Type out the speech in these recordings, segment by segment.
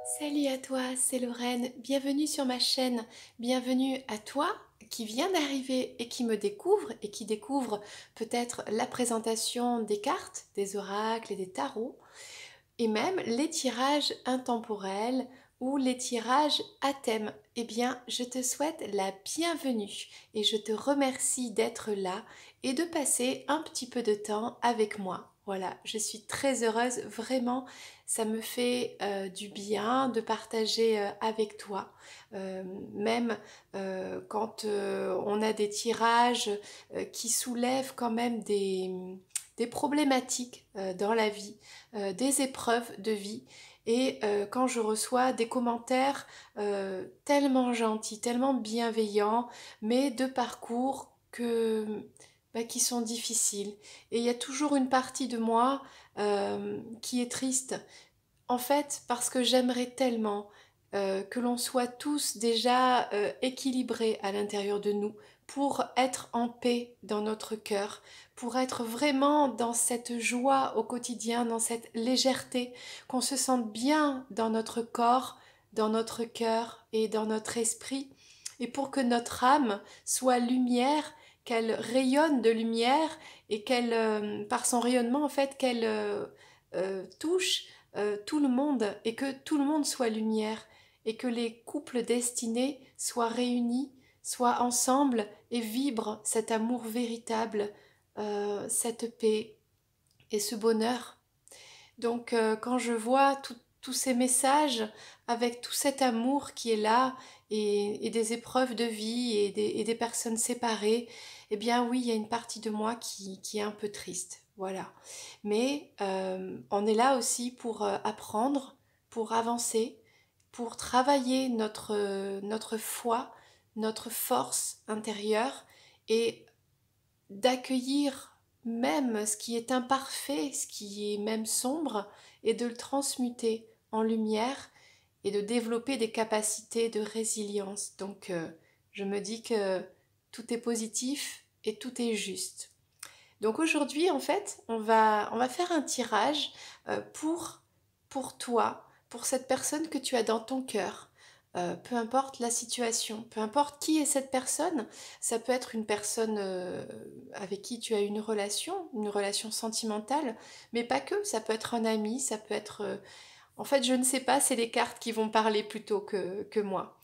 Salut à toi, c'est Lorraine. Bienvenue sur ma chaîne. Bienvenue à toi qui vient d'arriver et qui me découvre et qui découvre peut-être la présentation des cartes, des oracles et des tarots et même les tirages intemporels ou les tirages à thème. Eh bien, je te souhaite la bienvenue et je te remercie d'être là et de passer un petit peu de temps avec moi. Voilà, je suis très heureuse, vraiment, ça me fait du bien de partager avec toi. Euh, Même quand on a des tirages qui soulèvent quand même des problématiques dans la vie, des épreuves de vie. Et quand je reçois des commentaires tellement gentils, tellement bienveillants, mais de parcours qui sont difficiles. Et il y a toujours une partie de moi qui est triste. En fait, parce que j'aimerais tellement que l'on soit tous déjà équilibrés à l'intérieur de nous pour être en paix dans notre cœur, pour être vraiment dans cette joie au quotidien, dans cette légèreté, qu'on se sente bien dans notre corps, dans notre cœur et dans notre esprit, et pour que notre âme soit lumière, qu'elle rayonne de lumière et qu'elle, par son rayonnement en fait, qu'elle touche tout le monde et que tout le monde soit lumière et que les couples destinés soient réunis, soient ensemble et vibrent cet amour véritable, cette paix et ce bonheur. Donc quand je vois tous ces messages avec tout cet amour qui est là et des épreuves de vie et des personnes séparées, eh bien oui, il y a une partie de moi qui est un peu triste. Voilà. Mais on est là aussi pour apprendre, pour avancer, pour travailler notre foi, notre force intérieure et d'accueillir même ce qui est imparfait, ce qui est même sombre, et de le transmuter en lumière et de développer des capacités de résilience. Donc je me dis que tout est positif et tout est juste. Donc aujourd'hui, en fait, on va faire un tirage pour toi, pour cette personne que tu as dans ton cœur. Peu importe la situation, peu importe qui est cette personne, ça peut être une personne avec qui tu as une relation sentimentale, mais pas que, ça peut être un ami, ça peut être... En fait, je ne sais pas, c'est les cartes qui vont parler plutôt que moi.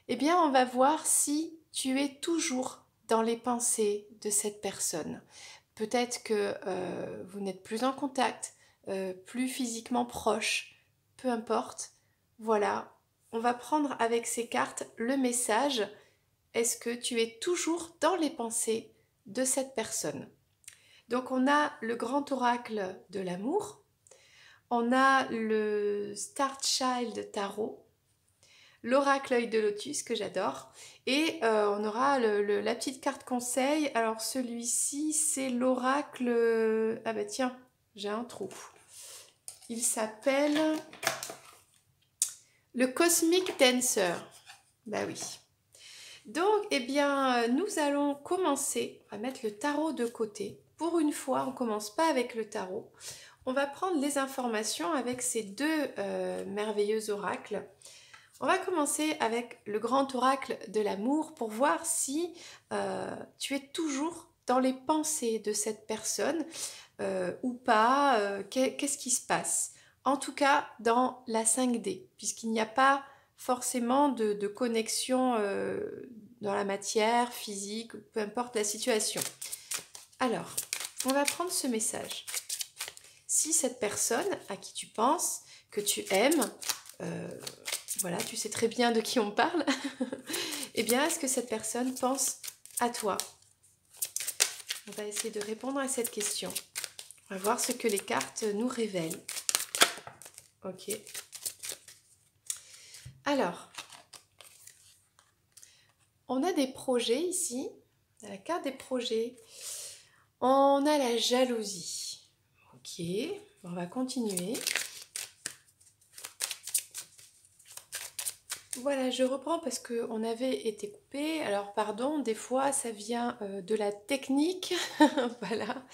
Eh bien, on va voir si tu es toujours dans les pensées de cette personne. Peut-être que vous n'êtes plus en contact, plus physiquement proche, peu importe. Voilà, on va prendre avec ces cartes le message. Est-ce que tu es toujours dans les pensées de cette personne? Donc on a le grand oracle de l'amour, on a le Star Child Tarot, l'oracle œil de lotus que j'adore, et on aura la petite carte conseil. Alors celui-ci c'est l'oracle, ah bah tiens, j'ai un trou, il s'appelle le Cosmic Dancer. Bah oui. Donc eh bien nous allons commencer à mettre le tarot de côté. Pour une fois on commence pas avec le tarot, on va prendre les informations avec ces deux merveilleux oracles. On va commencer avec le grand oracle de l'amour pour voir si tu es toujours dans les pensées de cette personne ou pas, qu'est-ce qui se passe. En tout cas, dans la 5D, puisqu'il n'y a pas forcément de connexion dans la matière, physique, peu importe la situation. Alors, on va prendre ce message. Si cette personne à qui tu penses, que tu aimes, voilà, tu sais très bien de qui on parle, eh bien, est-ce que cette personne pense à toi? On va essayer de répondre à cette question. On va voir ce que les cartes nous révèlent. Ok. Alors, on a des projets ici. On a la carte des projets. On a la jalousie. Ok, on va continuer. Voilà, je reprends parce qu'on avait été coupé. Alors, pardon, des fois, ça vient de la technique. Voilà.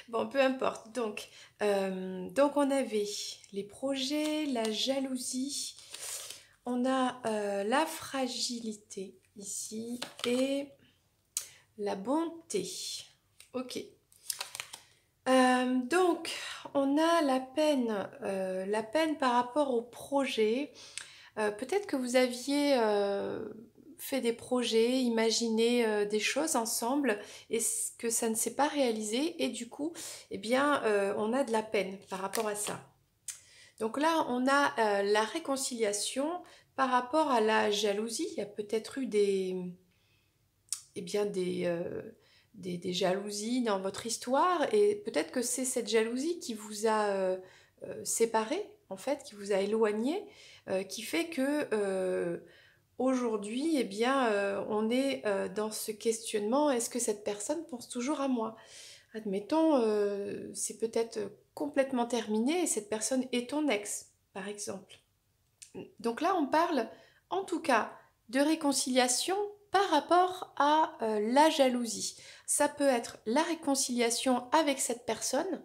Bon, peu importe. Donc on avait les projets, la jalousie, on a la fragilité ici et la bonté. Ok. Donc, on a la peine par rapport au projet. Peut-être que vous aviez fait des projets, imaginé des choses ensemble et que ça ne s'est pas réalisé et du coup, eh bien, on a de la peine par rapport à ça. Donc là, on a la réconciliation par rapport à la jalousie. Il y a peut-être eu eh bien, des jalousies dans votre histoire et peut-être que c'est cette jalousie qui vous a séparé, en fait, qui vous a éloigné, qui fait que aujourd'hui, eh bien, on est dans ce questionnement, est-ce que cette personne pense toujours à moi? Admettons, c'est peut-être complètement terminé et cette personne est ton ex, par exemple. Donc là, on parle en tout cas de réconciliation par rapport à la jalousie. Ça peut être la réconciliation avec cette personne,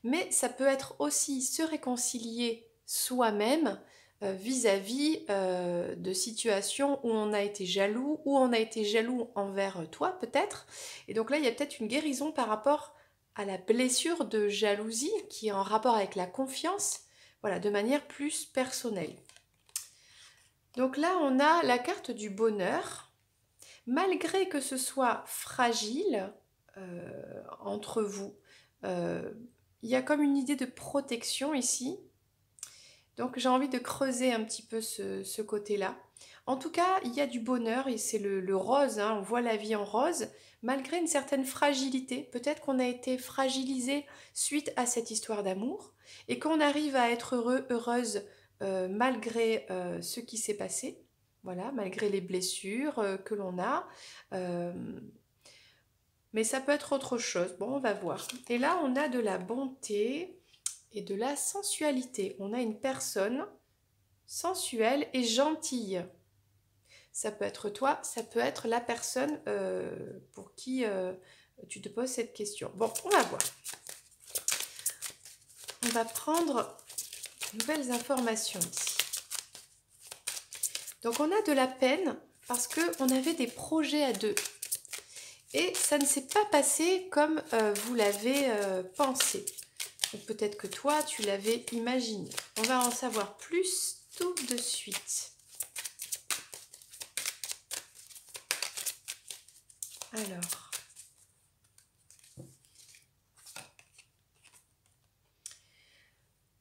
mais ça peut être aussi se réconcilier soi-même vis-à-vis de situations où on a été jaloux, où on a été jaloux envers toi peut-être. Et donc là, il y a peut-être une guérison par rapport à la blessure de jalousie qui est en rapport avec la confiance, voilà, de manière plus personnelle. Donc là, on a la carte du bonheur. Malgré que ce soit fragile entre vous, euh, il y a comme une idée de protection ici. Donc j'ai envie de creuser un petit peu ce côté-là. En tout cas, il y a du bonheur et c'est le rose, hein, on voit la vie en rose, malgré une certaine fragilité. Peut-être qu'on a été fragilisé suite à cette histoire d'amour et qu'on arrive à être heureux, heureuse malgré ce qui s'est passé. Voilà, malgré les blessures que l'on a. Euh, mais ça peut être autre chose. Bon, on va voir. Et là, on a de la bonté et de la sensualité. On a une personne sensuelle et gentille. Ça peut être toi, ça peut être la personne pour qui tu te poses cette question. Bon, on va voir. On va prendre de nouvelles informations ici. Donc on a de la peine parce qu'on avait des projets à deux. Et ça ne s'est pas passé comme vous l'avez pensé. Ou peut-être que toi, tu l'avais imaginé. On va en savoir plus tout de suite.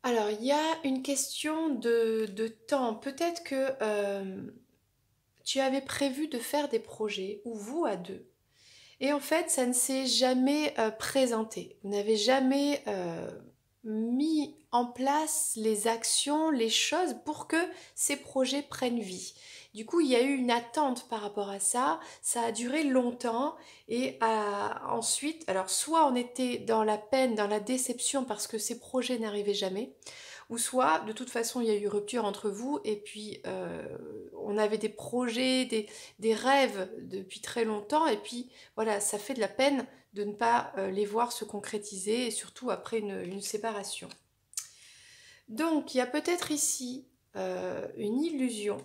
Alors, il y a une question de temps. Peut-être que tu avais prévu de faire des projets, ou vous à deux. Et en fait, ça ne s'est jamais présenté. Vous n'avez jamais mis en place les actions, les choses pour que ces projets prennent vie. Du coup, il y a eu une attente par rapport à ça. Ça a duré longtemps et ensuite, alors soit on était dans la peine, dans la déception parce que ces projets n'arrivaient jamais, ou soit de toute façon il y a eu rupture entre vous et puis on avait des projets, des rêves depuis très longtemps et puis voilà, ça fait de la peine de ne pas les voir se concrétiser et surtout après une séparation. Donc il y a peut-être ici une illusion,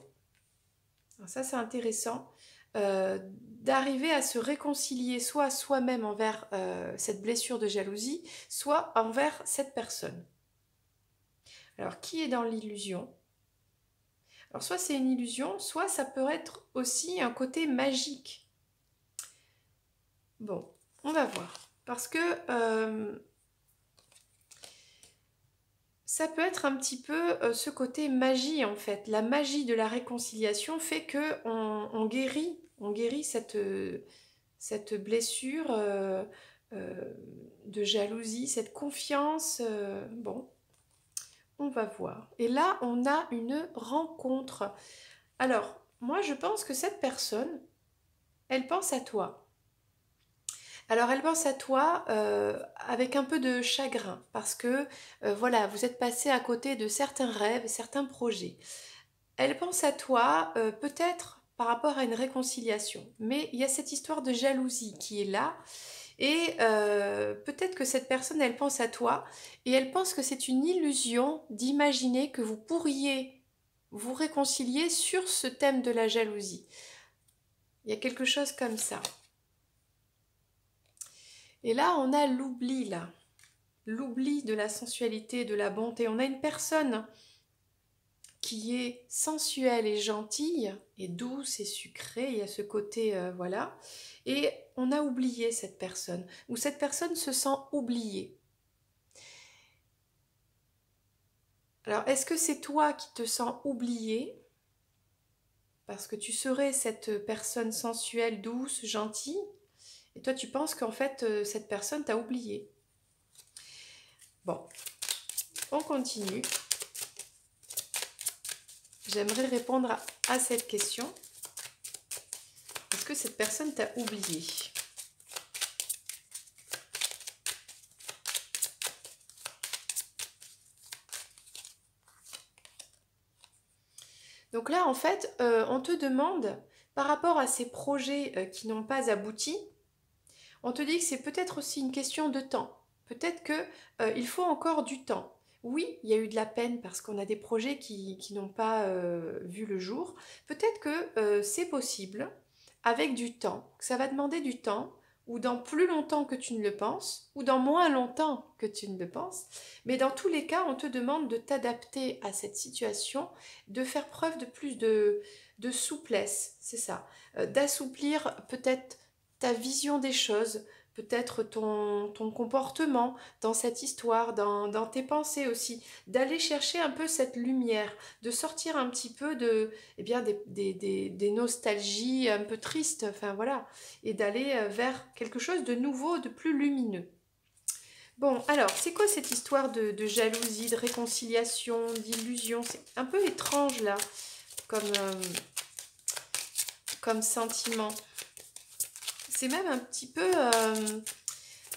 alors ça c'est intéressant, d'arriver à se réconcilier soit soi-même envers cette blessure de jalousie, soit envers cette personne. Alors qui est dans l'illusion? Alors soit c'est une illusion, soit ça peut être aussi un côté magique. Bon, on va voir. Parce que ça peut être un petit peu ce côté magie en fait. La magie de la réconciliation fait que on guérit cette blessure de jalousie, cette confiance. Bon, on va voir. Et là, on a une rencontre. Alors, moi, je pense que cette personne, elle pense à toi. Alors, elle pense à toi avec un peu de chagrin parce que, voilà, vous êtes passé à côté de certains rêves, certains projets. Elle pense à toi peut-être par rapport à une réconciliation, mais il y a cette histoire de jalousie qui est là Et peut-être que cette personne, elle pense à toi et elle pense que c'est une illusion d'imaginer que vous pourriez vous réconcilier sur ce thème de la jalousie. Il y a quelque chose comme ça. Et là, on a l'oubli, là. L'oubli de la sensualité, de la bonté. On a une personne qui est sensuelle et gentille, et douce et sucrée, il y a ce côté, voilà. Et on a oublié cette personne, ou cette personne se sent oubliée. Alors, est-ce que c'est toi qui te sens oublié parce que tu serais cette personne sensuelle, douce, gentille, et toi tu penses qu'en fait cette personne t'a oublié? Bon, on continue. J'aimerais répondre à cette question. Est-ce que cette personne t'a oublié? Donc là, en fait, on te demande, par rapport à ces projets qui n'ont pas abouti, on te dit que c'est peut-être aussi une question de temps. Peut-être qu'il faut encore du temps. Oui, il y a eu de la peine parce qu'on a des projets qui n'ont pas vu le jour. Peut-être que c'est possible, avec du temps, que ça va demander du temps, ou dans plus longtemps que tu ne le penses, ou dans moins longtemps que tu ne le penses. Mais dans tous les cas, on te demande de t'adapter à cette situation, de faire preuve de plus de souplesse, c'est ça. D'assouplir peut-être ta vision des choses, peut-être ton comportement dans cette histoire, dans tes pensées aussi, d'aller chercher un peu cette lumière, de sortir un petit peu de, eh bien, des nostalgies un peu tristes, enfin voilà, et d'aller vers quelque chose de nouveau, de plus lumineux. Bon, alors, c'est quoi cette histoire de jalousie, de réconciliation, d'illusion? C'est un peu étrange là, comme sentiment. C'est même un petit peu...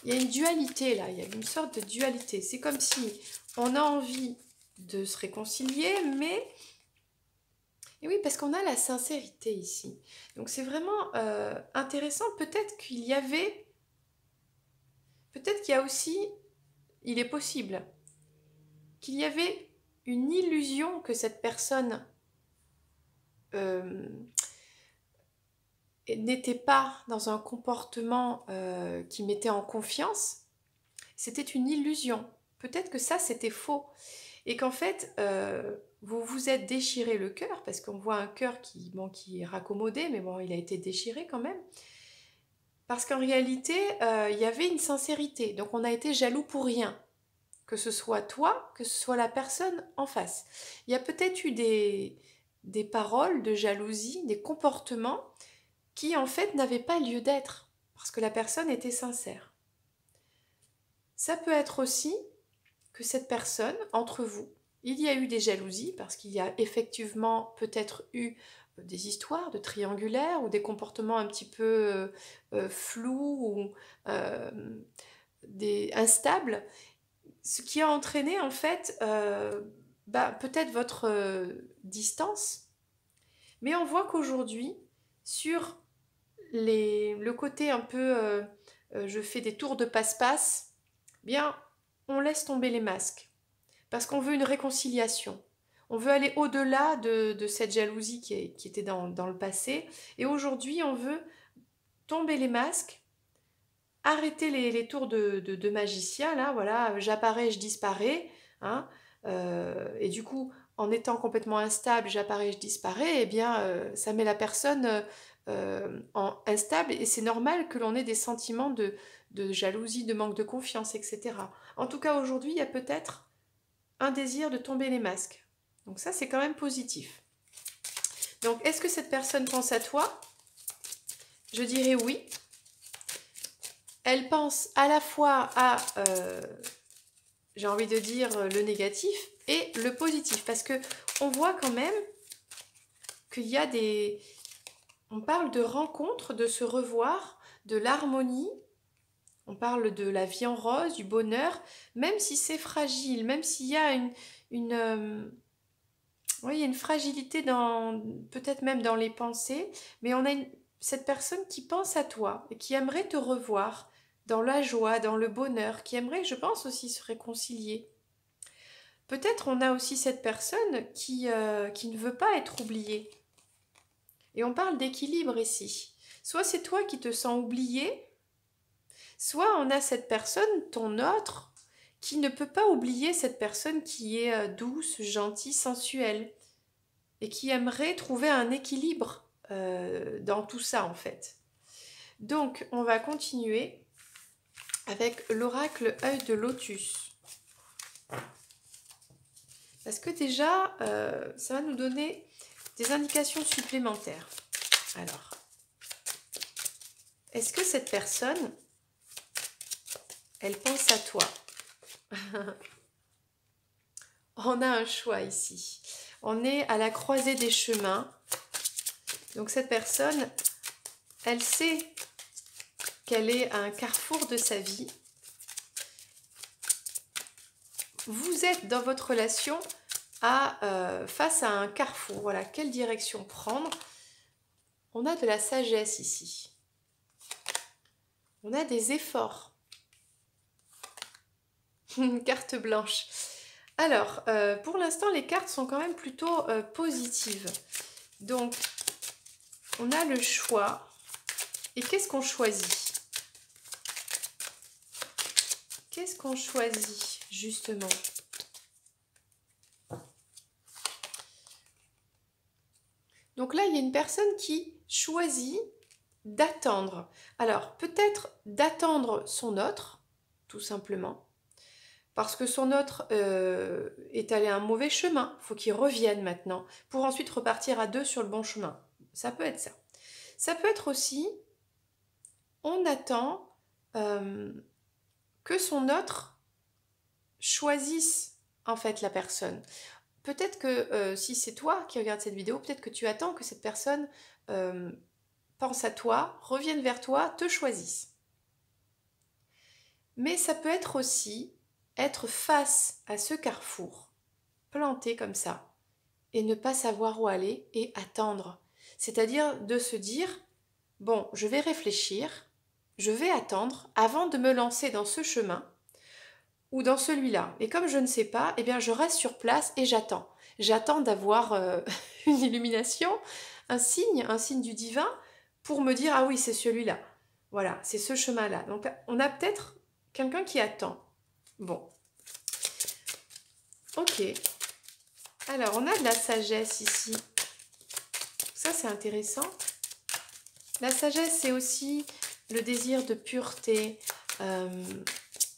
il y a une dualité là, il y a une sorte de dualité. C'est comme si on a envie de se réconcilier, mais... Et oui, parce qu'on a la sincérité ici. Donc c'est vraiment intéressant. Peut-être qu'il y avait... Peut-être qu'il y a aussi... Il est possible qu'il y avait une illusion que cette personne euh, n'était pas dans un comportement qui mettait en confiance. C'était une illusion. Peut-être que ça, c'était faux. Et qu'en fait, vous vous êtes déchiré le cœur, parce qu'on voit un cœur qui est raccommodé, mais bon, il a été déchiré quand même. Parce qu'en réalité, il y avait une sincérité. Donc on a été jaloux pour rien. Que ce soit toi, que ce soit la personne en face. Il y a peut-être eu des paroles de jalousie, des comportements qui en fait n'avaient pas lieu d'être, parce que la personne était sincère. Ça peut être aussi que cette personne, entre vous, il y a eu des jalousies, parce qu'il y a effectivement peut-être eu des histoires de triangulaires ou des comportements un petit peu flous ou euh, instables, ce qui a entraîné en fait peut-être votre distance. Mais on voit qu'aujourd'hui, sur le côté un peu je fais des tours de passe-passe, bien on laisse tomber les masques parce qu'on veut une réconciliation. On veut aller au-delà de cette jalousie qui était dans le passé. Et aujourd'hui, on veut tomber les masques, arrêter les tours de magicien, là, voilà, j'apparais, je disparais. Hein, et du coup, en étant complètement instable, j'apparais, je disparais, eh bien, ça met la personne instable. Et c'est normal que l'on ait des sentiments de jalousie, de manque de confiance, etc. En tout cas, aujourd'hui, il y a peut-être un désir de tomber les masques. Donc ça, c'est quand même positif. Donc, est-ce que cette personne pense à toi? Je dirais oui. Elle pense à la fois à, j'ai envie de dire, le négatif et le positif. Parce que on voit quand même qu'il y a des... On parle de rencontres, de se revoir, de l'harmonie. On parle de la vie en rose, du bonheur, même si c'est fragile, même s'il y a oui, il y a une fragilité peut-être même dans les pensées, mais on a cette personne qui pense à toi et qui aimerait te revoir dans la joie, dans le bonheur, qui aimerait, je pense, aussi se réconcilier. Peut-être on a aussi cette personne qui ne veut pas être oubliée. Et on parle d'équilibre ici. Soit c'est toi qui te sens oublié, soit on a cette personne, ton autre, qui ne peut pas oublier cette personne qui est douce, gentille, sensuelle, et qui aimerait trouver un équilibre dans tout ça en fait. Donc on va continuer avec l'oracle œil de lotus. Parce que déjà, ça va nous donner des indications supplémentaires. Alors, est-ce que cette personne, elle pense à toi? On a un choix ici. On est à la croisée des chemins. Donc cette personne, elle sait qu'elle est à un carrefour de sa vie. Vous êtes dans votre relation face à un carrefour. Voilà, quelle direction prendre? On a de la sagesse ici. On a des efforts. Une carte blanche. Alors, pour l'instant, les cartes sont quand même plutôt positives. Donc, on a le choix. Et qu'est-ce qu'on choisit? Qu'est-ce qu'on choisit, justement? Donc là, il y a une personne qui choisit d'attendre. Alors, peut-être d'attendre son autre, tout simplement. Parce que son autre est allé un mauvais chemin. Il faut qu'il revienne maintenant pour ensuite repartir à deux sur le bon chemin. Ça peut être ça. Ça peut être aussi, on attend que son autre choisisse en fait la personne. Peut-être que si c'est toi qui regardes cette vidéo, peut-être que tu attends que cette personne pense à toi, revienne vers toi, te choisisse. Mais ça peut être aussi être face à ce carrefour, planté comme ça, et ne pas savoir où aller et attendre. C'est-à-dire de se dire, bon, je vais réfléchir, je vais attendre avant de me lancer dans ce chemin ou dans celui-là. Et comme je ne sais pas, eh bien je reste sur place et j'attends. J'attends d'avoir une illumination, un signe du divin pour me dire, ah oui, c'est celui-là. Voilà, c'est ce chemin-là. Donc on a peut-être quelqu'un qui attend. Bon. Ok. Alors, on a de la sagesse ici. Ça, c'est intéressant. La sagesse, c'est aussi le désir de pureté.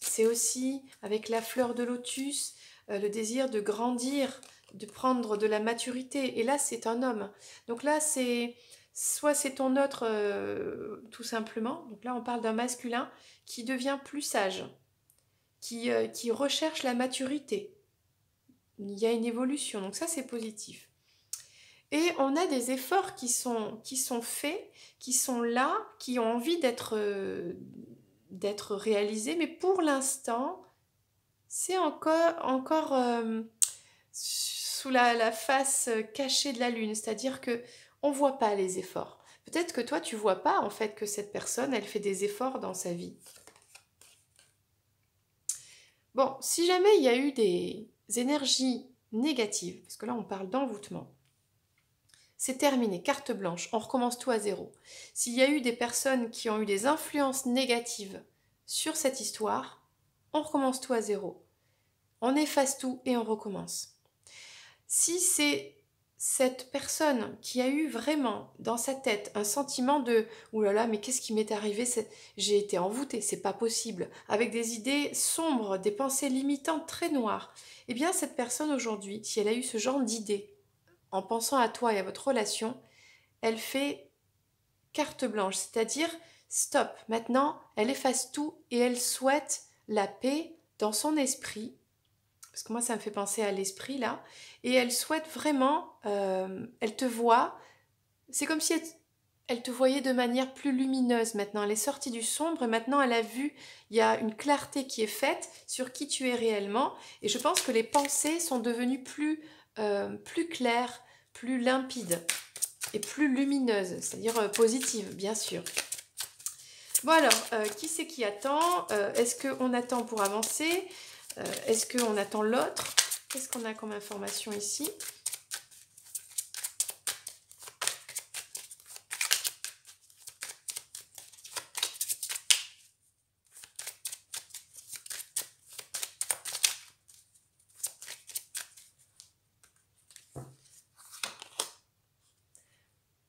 C'est aussi, avec la fleur de lotus, le désir de grandir, de prendre de la maturité. Et là, c'est un homme. Donc là, soit c'est ton autre, tout simplement. Donc là, on parle d'un masculin qui devient plus sage, qui recherche la maturité. Il y a une évolution, donc ça c'est positif. Et on a des efforts qui sont faits, qui sont là, qui ont envie d'être réalisés, mais pour l'instant, c'est encore sous la face cachée de la lune, c'est-à-dire que on voit pas les efforts. Peut-être que toi tu vois pas en fait que cette personne, elle fait des efforts dans sa vie. Bon, si jamais il y a eu des énergies négatives, parce que là on parle d'envoûtement, c'est terminé, carte blanche, on recommence tout à zéro. S'il y a eu des personnes qui ont eu des influences négatives sur cette histoire, on recommence tout à zéro. On efface tout et on recommence. Si c'est cette personne qui a eu vraiment dans sa tête un sentiment de « Ouh là là, mais qu'est-ce qui m'est arrivé? J'ai été envoûtée, c'est pas possible », avec des idées sombres, des pensées limitantes très noires, eh bien cette personne aujourd'hui, si elle a eu ce genre d'idées, en pensant à toi et à votre relation, elle fait carte blanche, c'est-à-dire stop, maintenant elle efface tout et elle souhaite la paix dans son esprit, parce que moi ça me fait penser à l'esprit là, et elle souhaite vraiment, elle te voit, c'est comme si elle te voyait de manière plus lumineuse maintenant, elle est sortie du sombre et maintenant elle a vu, il y a une clarté qui est faite sur qui tu es réellement, et je pense que les pensées sont devenues plus claires, plus limpides et plus lumineuses, c'est-à-dire positives bien sûr. Bon alors, qui c'est qui attend? Est-ce qu'on attend pour avancer? Est-ce qu'on attend l'autre? Qu'est-ce qu'on a comme information ici?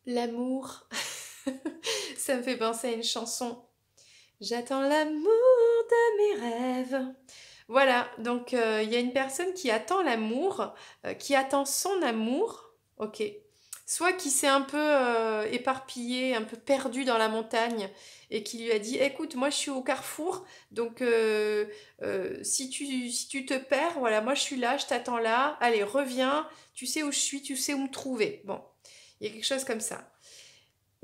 L'amour, ça me fait penser à une chanson. J'attends l'amour de mes rêves. Voilà, donc il y a une personne qui attend l'amour, qui attend son amour, ok. Soit qui s'est un peu éparpillé, un peu perdu dans la montagne et qui lui a dit, écoute, moi je suis au carrefour, donc si tu te perds, voilà, moi je suis là, je t'attends là, allez, reviens, tu sais où je suis, tu sais où me trouver. Bon, il y a quelque chose comme ça.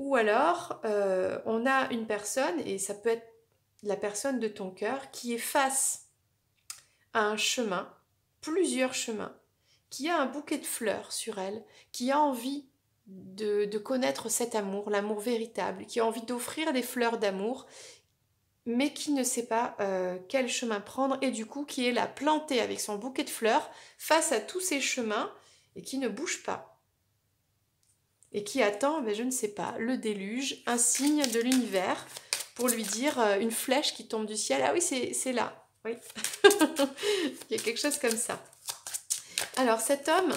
Ou alors, on a une personne, et ça peut être la personne de ton cœur, qui est face à un chemin, plusieurs chemins, qui a un bouquet de fleurs sur elle, qui a envie de connaître cet amour, l'amour véritable, qui a envie d'offrir des fleurs d'amour, mais qui ne sait pas quel chemin prendre, et du coup qui est là plantée avec son bouquet de fleurs face à tous ces chemins, et qui ne bouge pas. Et qui attend, mais je ne sais pas, le déluge, un signe de l'univers, pour lui dire une flèche qui tombe du ciel. Ah oui, c'est là. Oui. Il y a quelque chose comme ça. Alors cet homme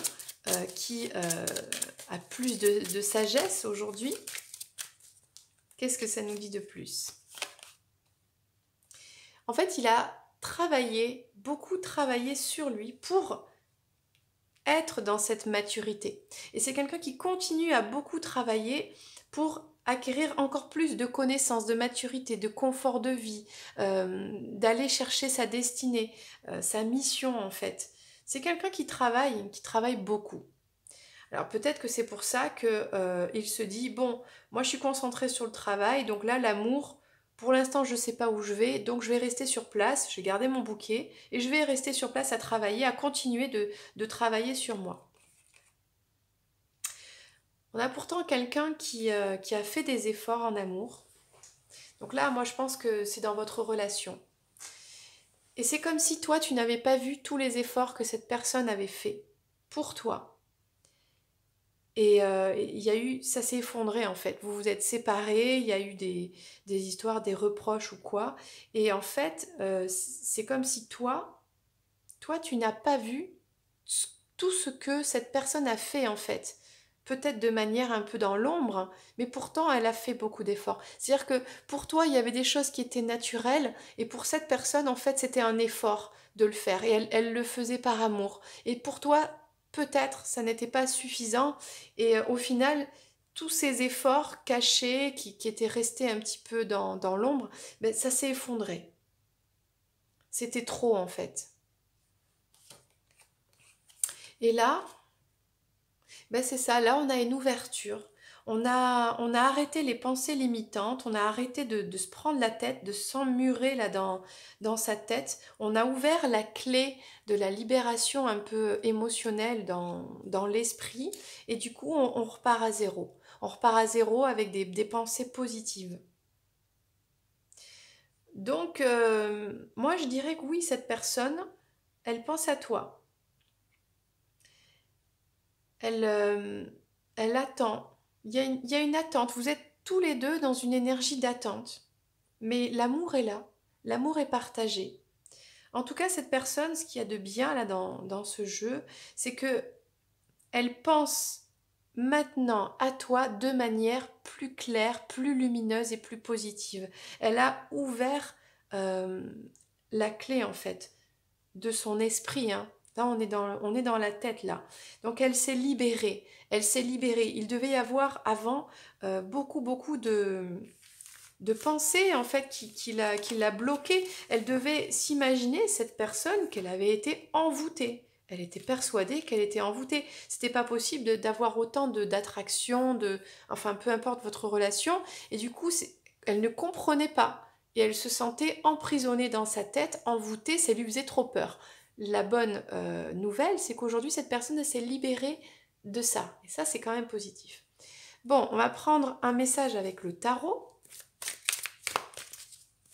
qui a plus de sagesse aujourd'hui, qu'est-ce que ça nous dit de plus? En fait, il a travaillé, beaucoup travaillé sur lui pour être dans cette maturité. Et c'est quelqu'un qui continue à beaucoup travailler pour acquérir encore plus de connaissances, de maturité, de confort de vie, d'aller chercher sa destinée, sa mission en fait. C'est quelqu'un qui travaille beaucoup. Alors peut-être que c'est pour ça que il se dit bon, moi je suis concentrée sur le travail, donc là l'amour, pour l'instant je ne sais pas où je vais, donc je vais rester sur place, je vais garder mon bouquet et je vais rester sur place à travailler, à continuer de travailler sur moi. On a pourtant quelqu'un qui a fait des efforts en amour. Donc là, moi je pense que c'est dans votre relation. Et c'est comme si toi tu n'avais pas vu tous les efforts que cette personne avait fait pour toi. Et il y a eu, ça s'est effondré en fait. Vous vous êtes séparés, il y a eu des histoires, des reproches ou quoi. Et en fait, c'est comme si toi, tu n'as pas vu tout ce que cette personne a fait en fait. Peut-être de manière un peu dans l'ombre, mais pourtant elle a fait beaucoup d'efforts. C'est-à-dire que pour toi, il y avait des choses qui étaient naturelles, et pour cette personne, en fait, c'était un effort de le faire, et elle le faisait par amour. Et pour toi, peut-être, ça n'était pas suffisant, et au final, tous ces efforts cachés, qui étaient restés un petit peu dans l'ombre, ben, ça s'est effondré. C'était trop, en fait. Et là, ben c'est ça, là on a une ouverture. On a arrêté les pensées limitantes, on a arrêté de se prendre la tête, de s'emmurer là dans sa tête. On a ouvert la clé de la libération un peu émotionnelle dans l'esprit, et du coup on repart à zéro. On repart à zéro avec des pensées positives. Donc moi je dirais que oui, cette personne, elle pense à toi. Elle, elle attend. Il y a une attente. Vous êtes tous les deux dans une énergie d'attente. Mais l'amour est là. L'amour est partagé. En tout cas, cette personne, ce qu'il y a de bien là dans ce jeu, c'est que elle pense maintenant à toi de manière plus claire, plus lumineuse et plus positive. Elle a ouvert euh, la clé en fait de son esprit, hein. Là, on est dans la tête, là. Donc, elle s'est libérée. Elle s'est libérée. Il devait y avoir avant beaucoup de pensées, en fait, qui l'a bloquée. Elle devait s'imaginer, cette personne, qu'elle avait été envoûtée. Elle était persuadée qu'elle était envoûtée. C'était pas possible d'avoir autant d'attraction, enfin, peu importe votre relation. Et du coup, elle ne comprenait pas. Et elle se sentait emprisonnée dans sa tête, envoûtée, ça lui faisait trop peur. La bonne nouvelle, c'est qu'aujourd'hui, cette personne s'est libérée de ça. Et ça, c'est quand même positif. Bon, on va prendre un message avec le tarot.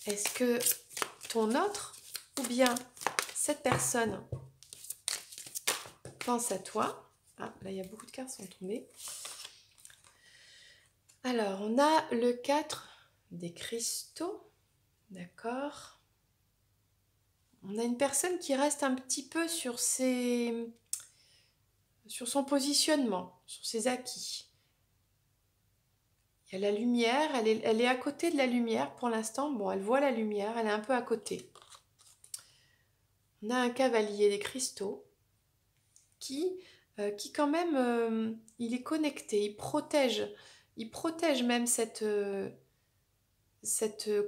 Est-ce que ton autre ou bien cette personne pense à toi? Ah, là, il y a beaucoup de cartes qui sont tombées. Alors, on a le 4 des cristaux. D'accord. On a une personne qui reste un petit peu sur son positionnement, sur ses acquis. Il y a la lumière, elle est à côté de la lumière pour l'instant. Bon, elle voit la lumière, elle est un peu à côté. On a un cavalier des cristaux qui quand même, il est connecté, il protège même cette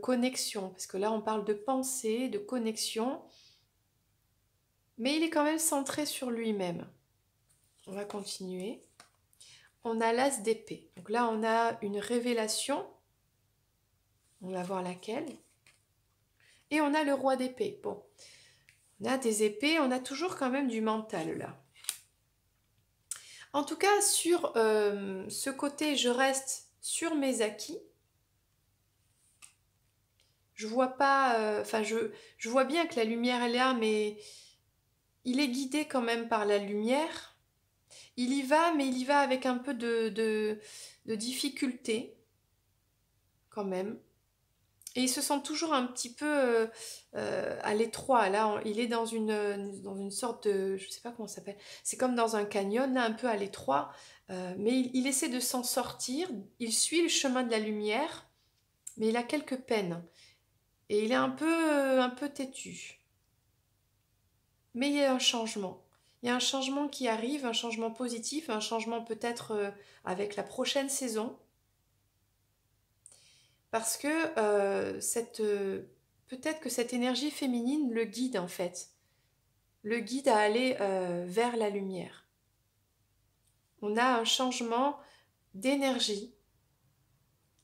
connexion. Parce que là, on parle de pensée, de connexion. Mais il est quand même centré sur lui-même. On va continuer. On a l'as d'épée. Donc là, on a une révélation. On va voir laquelle. Et on a le roi d'épée. Bon, on a des épées, on a toujours quand même du mental là. En tout cas, sur ce côté, je reste sur mes acquis. Je vois pas... Enfin, je vois bien que la lumière est là, mais il est guidé quand même par la lumière. Il y va, mais il y va avec un peu de difficulté, quand même. Et il se sent toujours un petit peu à l'étroit. Là, il est dans une sorte de... Je ne sais pas comment ça s'appelle. C'est comme dans un canyon, là, un peu à l'étroit. Mais il essaie de s'en sortir. Il suit le chemin de la lumière, mais il a quelques peines. Et il est un peu têtu. Mais il y a un changement. Il y a un changement qui arrive, un changement positif, un changement peut-être avec la prochaine saison. Parce que peut-être que cette énergie féminine le guide en fait. Le guide à aller vers la lumière. On a un changement d'énergie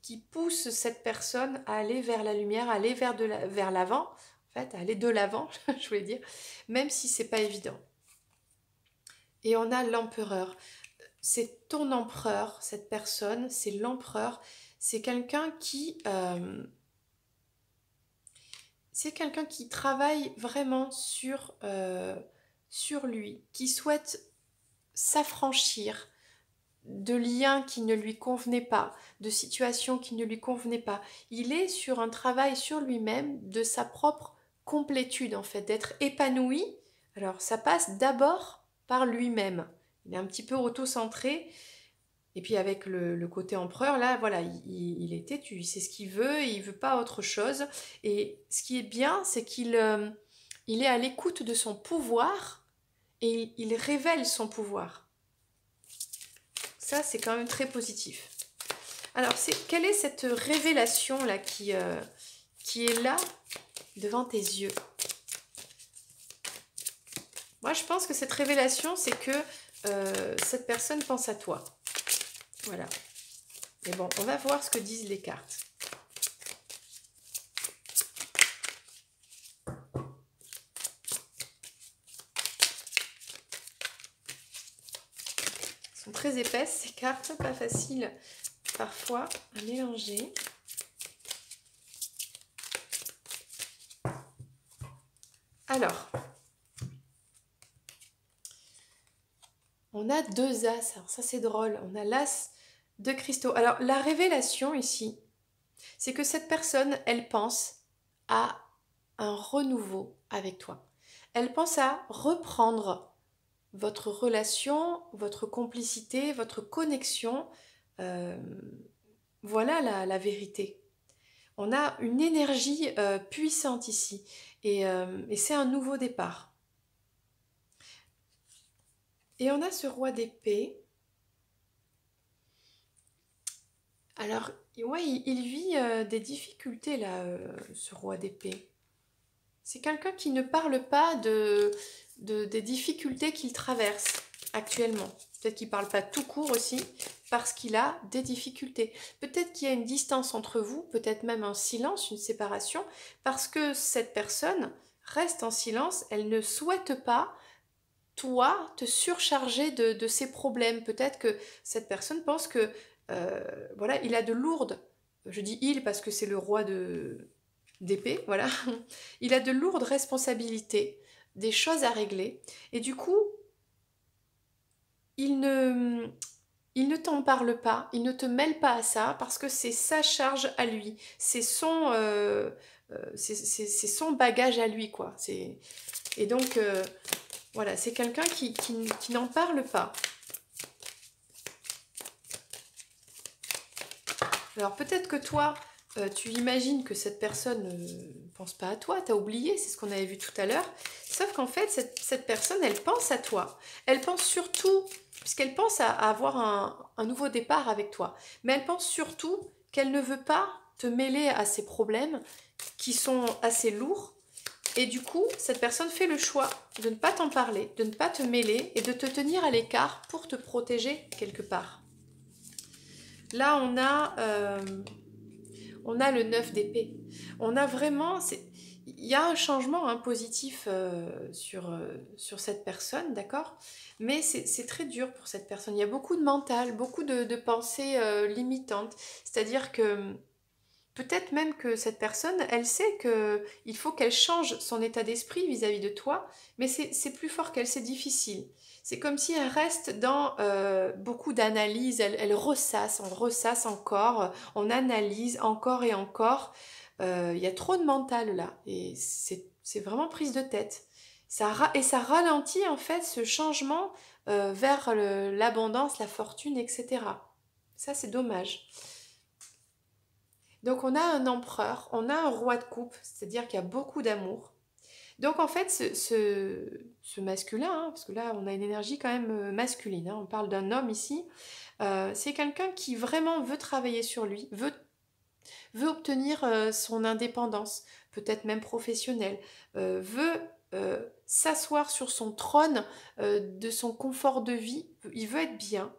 qui pousse cette personne à aller vers la lumière, à aller vers l'avant, en fait, à aller de l'avant, je voulais dire, même si c'est pas évident. Et on a l'empereur. C'est ton empereur, cette personne, c'est l'empereur. C'est quelqu'un qui travaille vraiment sur lui, qui souhaite s'affranchir de liens qui ne lui convenaient pas, de situations qui ne lui convenaient pas. Il est sur un travail sur lui-même, de sa propre complétude en fait, d'être épanoui. Alors ça passe d'abord par lui-même. Il est un petit peu auto-centré. Et puis avec le côté empereur, là, voilà, il est têtu, il sait ce qu'il veut, il veut pas autre chose. Et ce qui est bien, c'est qu'il il est à l'écoute de son pouvoir et il révèle son pouvoir. Ça, c'est quand même très positif. Alors, quelle est cette révélation-là qui est là, devant tes yeux? Moi, je pense que cette révélation, c'est que cette personne pense à toi. Voilà. Mais bon, on va voir ce que disent les cartes. Elles sont très épaisses, ces cartes, pas faciles parfois à mélanger. Alors, on a deux as. Alors ça, c'est drôle. On a l'as de cristaux. Alors, la révélation ici, c'est que cette personne, elle pense à un renouveau avec toi. Elle pense à reprendre votre relation, votre complicité, votre connexion. Voilà la vérité. On a une énergie puissante ici et c'est un nouveau départ. Et on a ce roi d'épée. Alors, ouais, il vit des difficultés là, ce roi d'épée. C'est quelqu'un qui ne parle pas des difficultés qu'il traverse actuellement. Peut-être qu'il ne parle pas tout court aussi, parce qu'il a des difficultés. Peut-être qu'il y a une distance entre vous, peut-être même un silence, une séparation, parce que cette personne reste en silence, elle ne souhaite pas, toi, te surcharger de ses problèmes. Peut-être que cette personne pense que, voilà, il a de lourdes, je dis il parce que c'est le roi d'épée, voilà. Il a de lourdes responsabilités, des choses à régler, et du coup, il ne, il ne t'en parle pas, il ne te mêle pas à ça, parce que c'est sa charge à lui, c'est son bagage à lui, quoi. Et donc, voilà, c'est quelqu'un qui n'en parle pas. Alors peut-être que toi, tu imagines que cette personne ne pense pas à toi, t'as oublié, c'est ce qu'on avait vu tout à l'heure. Sauf qu'en fait, cette personne, elle pense à toi. Elle pense surtout, puisqu'elle pense à avoir un nouveau départ avec toi, mais elle pense surtout qu'elle ne veut pas te mêler à ses problèmes qui sont assez lourds. Et du coup, cette personne fait le choix de ne pas t'en parler, de ne pas te mêler et de te tenir à l'écart pour te protéger quelque part. Là, on a le 9 d'épée. On a vraiment... Il y a un changement positif sur cette personne, d'accord? Mais c'est très dur pour cette personne. Il y a beaucoup de mental, beaucoup de pensées limitantes. C'est-à-dire que peut-être même que cette personne, elle sait qu'il faut qu'elle change son état d'esprit vis-à-vis de toi, mais c'est plus fort qu'elle, c'est difficile. C'est comme si elle reste dans beaucoup d'analyse, elle ressasse, on ressasse encore, on analyse encore et encore. Il y a trop de mental là, et c'est vraiment prise de tête. Et ça ralentit en fait ce changement vers l'abondance, la fortune, etc. Ça, c'est dommage. Donc on a un empereur, on a un roi de coupe, c'est-à-dire qu'il y a beaucoup d'amour. Donc en fait, ce masculin, parce que là on a une énergie quand même masculine, on parle d'un homme ici, c'est quelqu'un qui vraiment veut travailler sur lui, veut obtenir son indépendance, peut-être même professionnelle, veut s'asseoir sur son trône de son confort de vie, il veut être bien,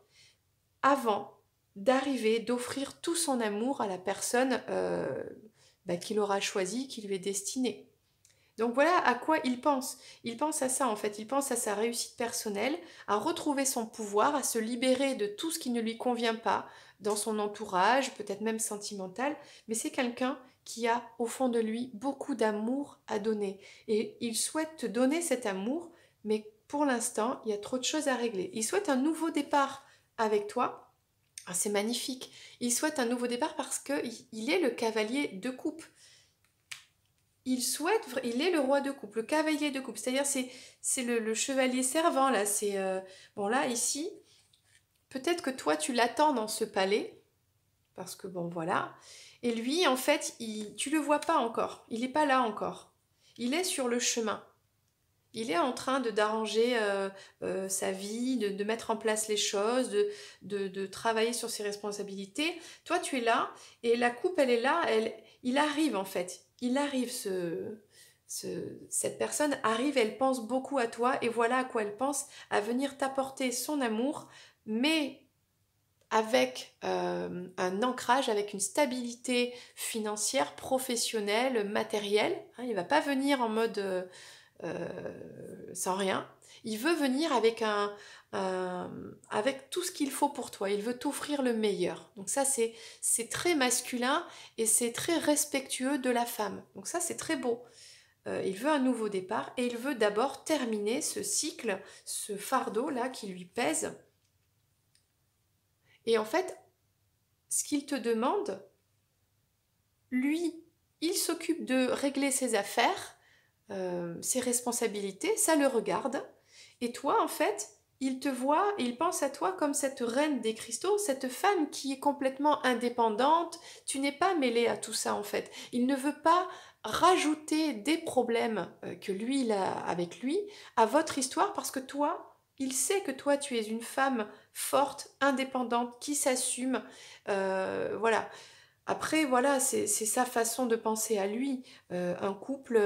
avant d'arriver, d'offrir tout son amour à la personne qu'il aura choisie, qui lui est destinée. Donc voilà à quoi il pense. Il pense à ça en fait, il pense à sa réussite personnelle, à retrouver son pouvoir, à se libérer de tout ce qui ne lui convient pas dans son entourage, peut-être même sentimental, mais c'est quelqu'un qui a au fond de lui beaucoup d'amour à donner. Et il souhaite te donner cet amour, mais pour l'instant, il y a trop de choses à régler. Il souhaite un nouveau départ avec toi. Ah, c'est magnifique. Il souhaite un nouveau départ parce qu'il est le cavalier de coupe. Il est le roi de coupe, le cavalier de coupe. C'est-à-dire, c'est le chevalier servant, là. Bon, là, ici, peut-être que toi, tu l'attends dans ce palais, parce que, bon, voilà. Et lui, en fait, tu le vois pas encore. Il n'est pas là encore. Il est sur le chemin. Il est en train d'arranger sa vie, de mettre en place les choses, de travailler sur ses responsabilités. Toi, tu es là et la coupe, elle est là. Il arrive en fait. Il arrive, cette personne arrive, elle pense beaucoup à toi et voilà à quoi elle pense, à venir t'apporter son amour, mais avec un ancrage, avec une stabilité financière, professionnelle, matérielle. Il ne va pas venir en mode sans rien. Il veut venir avec tout ce qu'il faut pour toi. Il veut t'offrir le meilleur. Donc ça, c'est très masculin et c'est très respectueux de la femme. Donc ça, c'est très beau. Il veut un nouveau départ et il veut d'abord terminer ce cycle, ce fardeau-là qui lui pèse. Et en fait, ce qu'il te demande, lui, il s'occupe de régler ses affaires, ses responsabilités, ça le regarde. Et toi, en fait, il te voit, il pense à toi comme cette reine des cristaux, cette femme qui est complètement indépendante. Tu n'es pas mêlée à tout ça, en fait. Il ne veut pas rajouter des problèmes que lui, il a avec lui, à votre histoire, parce que toi, il sait que toi, tu es une femme forte, indépendante, qui s'assume. Voilà. Après, voilà, c'est sa façon de penser à lui. Un couple,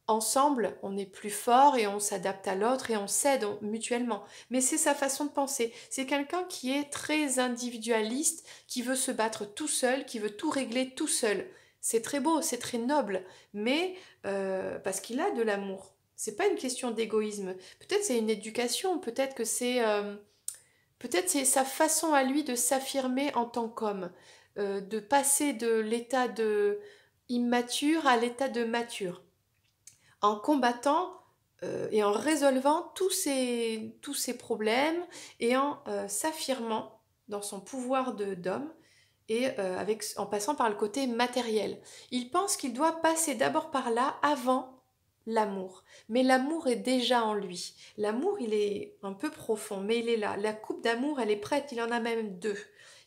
ensemble, on est plus fort et on s'adapte à l'autre et on s'aide mutuellement. Mais c'est sa façon de penser. C'est quelqu'un qui est très individualiste, qui veut se battre tout seul, qui veut tout régler tout seul. C'est très beau, c'est très noble, mais parce qu'il a de l'amour. C'est pas une question d'égoïsme. Peut-être c'est une éducation, peut-être c'est sa façon à lui de s'affirmer en tant qu'homme, de passer de l'état immature à l'état de mature, en combattant et en résolvant tous ces problèmes et en s'affirmant dans son pouvoir d'homme et en passant par le côté matériel. Il pense qu'il doit passer d'abord par là avant l'amour. Mais l'amour est déjà en lui. L'amour, il est un peu profond, mais il est là. La coupe d'amour, elle est prête, il en a même deux.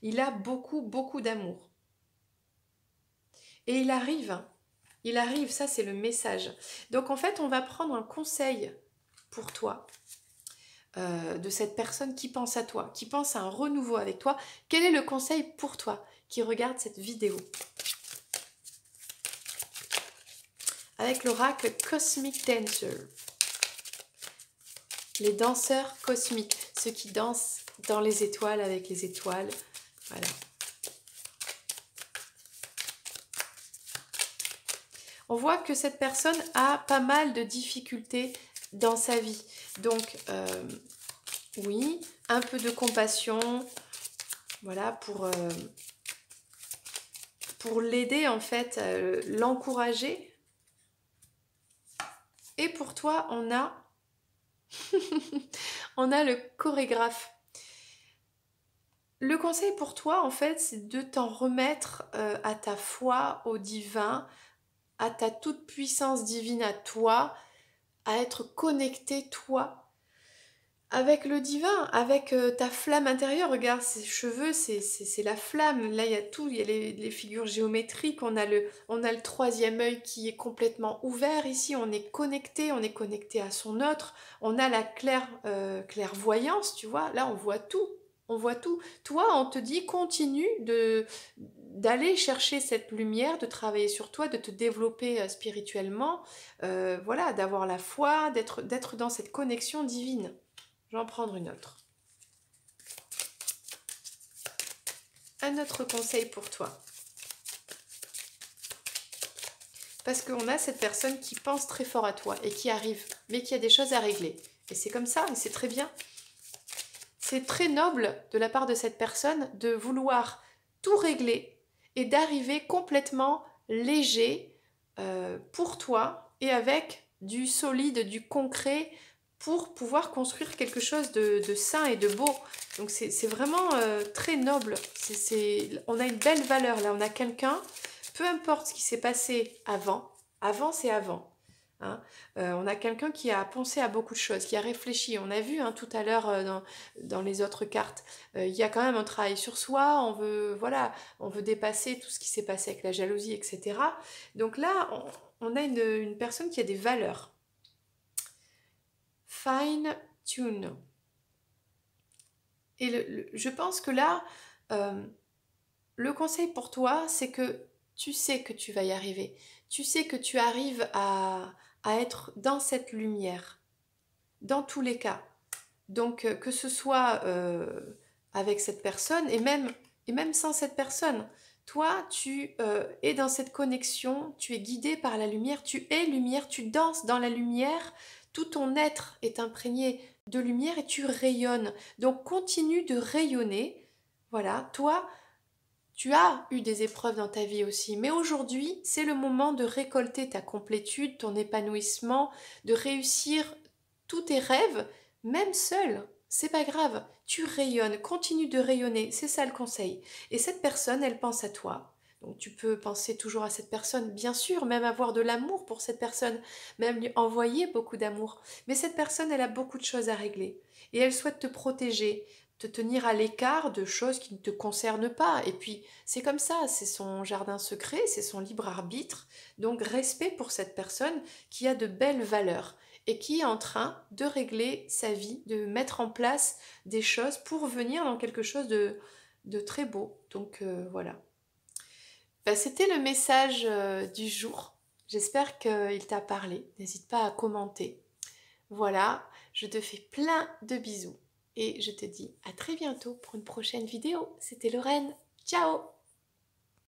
Il a beaucoup, beaucoup d'amour. Et il arrive, ça c'est le message. Donc en fait, on va prendre un conseil pour toi de cette personne qui pense à toi, qui pense à un renouveau avec toi. Quel est le conseil pour toi qui regarde cette vidéo? Avec l'oracle Cosmic Dancer. Les danseurs cosmiques, ceux qui dansent dans les étoiles avec les étoiles. Voilà. On voit que cette personne a pas mal de difficultés dans sa vie. Donc, oui, un peu de compassion, voilà, pour l'aider en fait, l'encourager. Et pour toi, on a, on a le chorégraphe. Le conseil pour toi, en fait, c'est de t'en remettre à ta foi, au divin, à ta toute puissance divine, à toi, à être connecté, toi, avec le divin, avec ta flamme intérieure. Regarde, ses cheveux, c'est la flamme. Là, il y a tout, il y a les figures géométriques, on a le troisième œil qui est complètement ouvert ici, on est connecté à son autre, on a la clairvoyance, tu vois, là, on voit tout. On voit tout. Toi, on te dit, continue d'aller chercher cette lumière, de travailler sur toi, de te développer spirituellement, voilà, d'avoir la foi, d'être dans cette connexion divine. Je vais en prendre une autre. Un autre conseil pour toi. Parce qu'on a cette personne qui pense très fort à toi et qui arrive, mais qui a des choses à régler. Et c'est comme ça, et c'est très bien. C'est très noble de la part de cette personne de vouloir tout régler et d'arriver complètement léger pour toi et avec du solide, du concret pour pouvoir construire quelque chose de sain et de beau. Donc c'est vraiment très noble. On a une belle valeur là, on a quelqu'un, peu importe ce qui s'est passé avant, avant c'est avant. Hein. On a quelqu'un qui a pensé à beaucoup de choses, qui a réfléchi. On a vu hein, tout à l'heure dans les autres cartes, il y a quand même un travail sur soi. Voilà, on veut dépasser tout ce qui s'est passé avec la jalousie, etc. Donc là, on a une personne qui a des valeurs. Fine tune. Et je pense que là, le conseil pour toi, c'est que tu sais que tu vas y arriver. Tu sais que tu arrives à être dans cette lumière, dans tous les cas. Donc, que ce soit avec cette personne et même sans cette personne, toi, tu es dans cette connexion, tu es guidé par la lumière, tu es lumière, tu danses dans la lumière, tout ton être est imprégné de lumière et tu rayonnes. Donc, continue de rayonner. Voilà, toi, tu as eu des épreuves dans ta vie aussi, mais aujourd'hui, c'est le moment de récolter ta complétude, ton épanouissement, de réussir tous tes rêves, même seul. C'est pas grave, tu rayonnes, continue de rayonner, c'est ça le conseil. Et cette personne, elle pense à toi. Donc tu peux penser toujours à cette personne, bien sûr, même avoir de l'amour pour cette personne, même lui envoyer beaucoup d'amour. Mais cette personne, elle a beaucoup de choses à régler. Et elle souhaite te protéger, te tenir à l'écart de choses qui ne te concernent pas. Et puis, c'est comme ça, c'est son jardin secret, c'est son libre arbitre. Donc, respect pour cette personne qui a de belles valeurs et qui est en train de régler sa vie, de mettre en place des choses pour venir dans quelque chose de très beau. Donc, voilà. Ben, c'était le message du jour. J'espère qu'il t'a parlé. N'hésite pas à commenter. Voilà, je te fais plein de bisous et je te dis à très bientôt pour une prochaine vidéo. C'était Lorraine. Ciao!